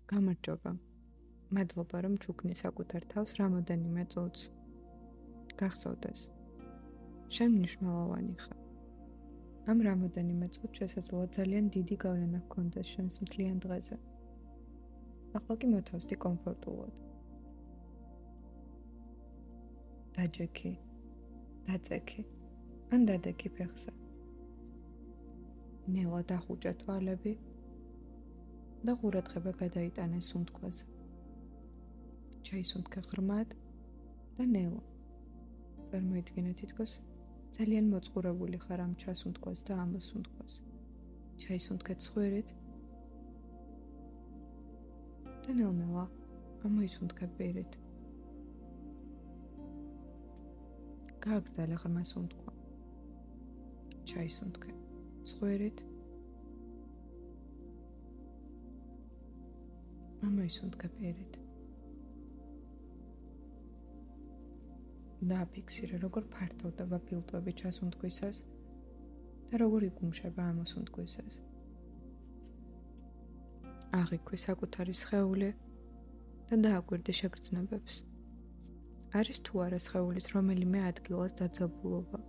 გამარჯობა. მადლობა, რომ ჩუქნი საკუთარ თავს რამოდენიმე წუთს. გახსოვდეს, შენ მნიშვნელოვანი ხარ. ამ რამოდენიმე წუთს შესაძლოა ძალიან დიდი გავლენა ჰქონდეს შენს მთლიან დღეზე. ახლა კი მოთავსდი კომფორტულად. დაჯექი, დაწექი, ან დადექი ფეხზე. ნელა დახუჭა თვალები და ყურადღება გადაიტანე სუნთქვაზე. ჩაისუნთქე ღრმად და ნელა. წარმოიდგინე თითქოს ძალიან მოწყურებული ხარ ამ ჩასუნთქვას და ამოსუნთქვას. ჩაისუნთქე ცხვირით და ნელ-ნელა ამოისუნთქე პირით. გააგრძელე ღრმა სუნთქვა. ჩაისუნთქე ცხვირით ამოისუნთქე პირით. დააფიქსირე, როგორ ფართოვდება ფილტვები ჩასუნთქვისას და როგორ იგუმშება ამოსუნთქვისას. აღიქვი საკუთარი სხეული და დააკვირდი შეგრძნებებს. არის თუ არა სხეულის რომელიმე ადგილას დაძაბულობა,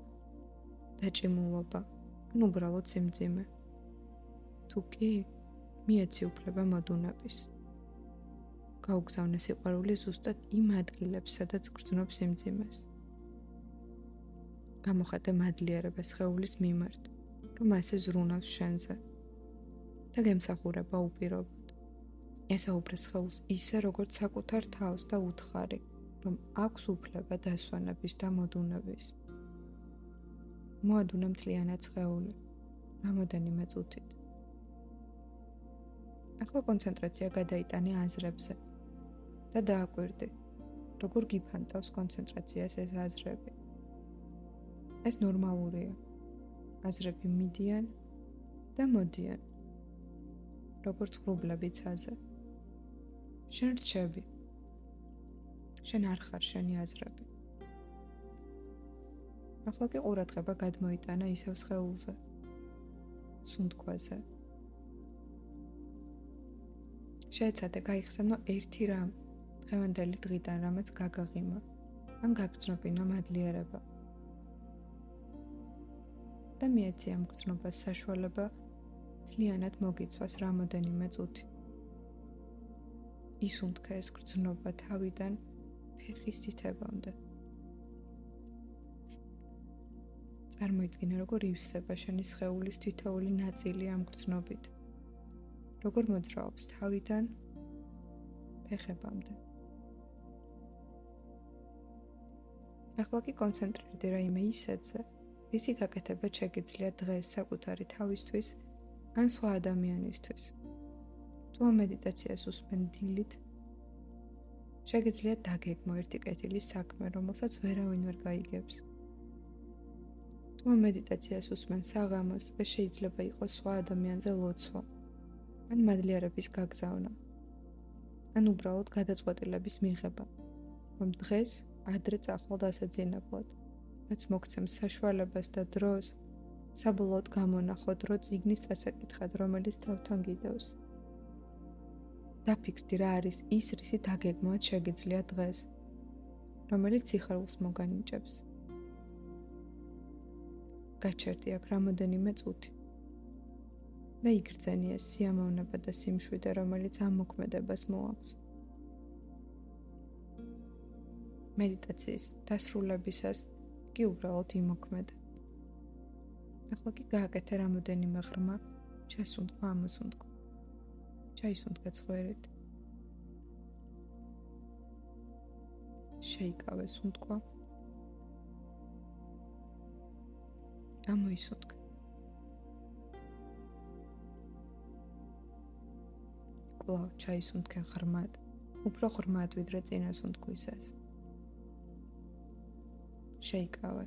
დაჭიმულობა, ან უბრალოდ სიმძიმე. თუ კი, მიეცი უფლება მოდუნების. გაუგზავნე სიყვარული ზუსტად იმ ადგილებს, სადაც გრძნობს სიმძიმეს. გამოხატე მადლიერება სხეულის მიმართ, რომ ასე ზრუნავს შენზე და გემსახურება უპირობოდ. ესაუბრე სხეულს ისე, როგორც საკუთარ თავს და უთხარი, რომ აქვს უფლება დასვენების და მოდუნების. მოადუნე მთლიანად სხეული, რამოდენიმე წუთით. ახლა კონცენტრაცია გადაიტანე აზრებზე და დააკვირდი, როგორ გიფანტავს კონცენტრაციას ეს აზრები. ეს ნორმალურია. აზრები მიდიან და მოდიან, როგორც ღრუბლები ცაზე. შენ რჩები. შენ არ ხარ შენი აზრები. ახლა კი ყურადღება გადმოიტანა ისევ სხეულზე, სუნთქვაზე. შეეცადე გაიხსენო ერთი რამ დღევანდელი დღიდან, რამაც გაგაღიმა, ან გაგრძნობინა მადლიერება. და მიეცი ამ გრძნობას საშუალება მთლიანად მოგიცვას რამოდენიმე წუთი. ისუნთქე ეს გრძნობა თავიდან ფეხის თითებამდე. წარმოიდგინე, როგორ ივსება შენი სხეულის თითოეული ნაწილი ამ გრძნობით. როგორ მოძრაობს თავიდან ფეხებამდე. ახლა კი კონცენტრირდი რაიმე ისეთზე, რისი გაკეთება შეგიძლია დღეს საკუთარი თავისთვის ან სხვა ადამიანისთვის. თუ ამ მედიტაციას უსმენ დილით, შეგიძლია დაგეგმო ერთი კეთილის საქმე, რომელსაც ვერავინ ვერ გაიგებს. თუ ამ მედიტაციას უსმენ საღამოს, ეს შეიძლება იყოს სხვა ადამიანზე ლოცვა, ან მადლიერების გაგზავნა, ან უბრალოდ გადაწყვეტილების მიღება, რომ დღეს ადრე წახვალ დასაძინებლად, რაც მოგცემს საშუალებას და დროს საბოლოოდ გამონახოთ რო წიგნის წასაკითხად, რომელიც თავთან გიდევს. დაფიქრდი, რა არის ის, რისი დაგეგმვაც შეგიძლია დღეს, რომელიც სიხარულს მოგანიჭებს. გაჩერდი აქ რამოდენიმე წუთი და იგრძენი ეს სიამოვნება და სიმშვიდე, რომელიც ამ მოქმედებას მოაქვს. მედიტაციის დასრულებისას კი უბრალოდ იმოქმედე. ახლა კი გააკეთე რამოდენიმე ღრმა ჩასუნთქვა, ამოსუნთქვა. ჩაისუნთქე ცხვირით. შეიკავე სუნთქვა. ამოისუნთქე. კვლავ ჩაისუნთქე ღრმად, უფრო ღრმად ვიდრე წინა სუნთქვისას. შეიკავე.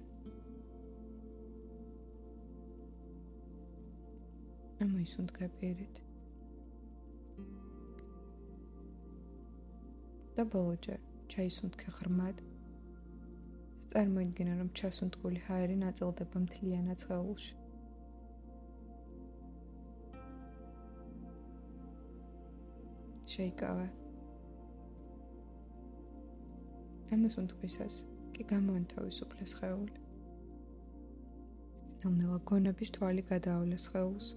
ამოისუნთქე პირით. და ბოლოჯერ ჩაისუნთქე ღრმად. წარმოიდგინე, რომ ჩასუნთქული ჰაერი ნაწილდება მთლიანად სხეულში. შეიკავე. ამას უნდყვისას კი გამოანთავისუფლე სხეული. ნელ-ნელა გონების თვალი გადაავლე სხეულს.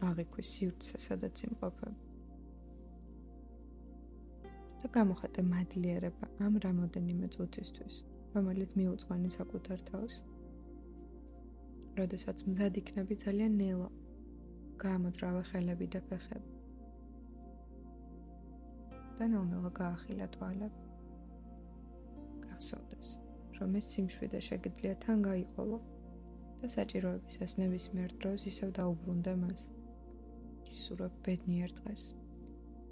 აღიქვი სივრცე, სადაც იმყოფებ. და გამოხატე მადლიერება ამ რამოდენიმე წუთისთვის, რომელიც მიუძღვენი საკუთარ თავს. როდესაც მზად იქნები ძალიან ნელა, გამოძრავე ხელები და ფეხები. და ნელ-ნელა გაახილა თვალები. გახსოვდეს, რომ ეს სიმშვიდე შეგიძლია თან გაიყოლო და საჭიროებისას ნებისმიერ დროს ისევ დაუბრუნდე მას. ისურვებ ბედნიერ დღეს.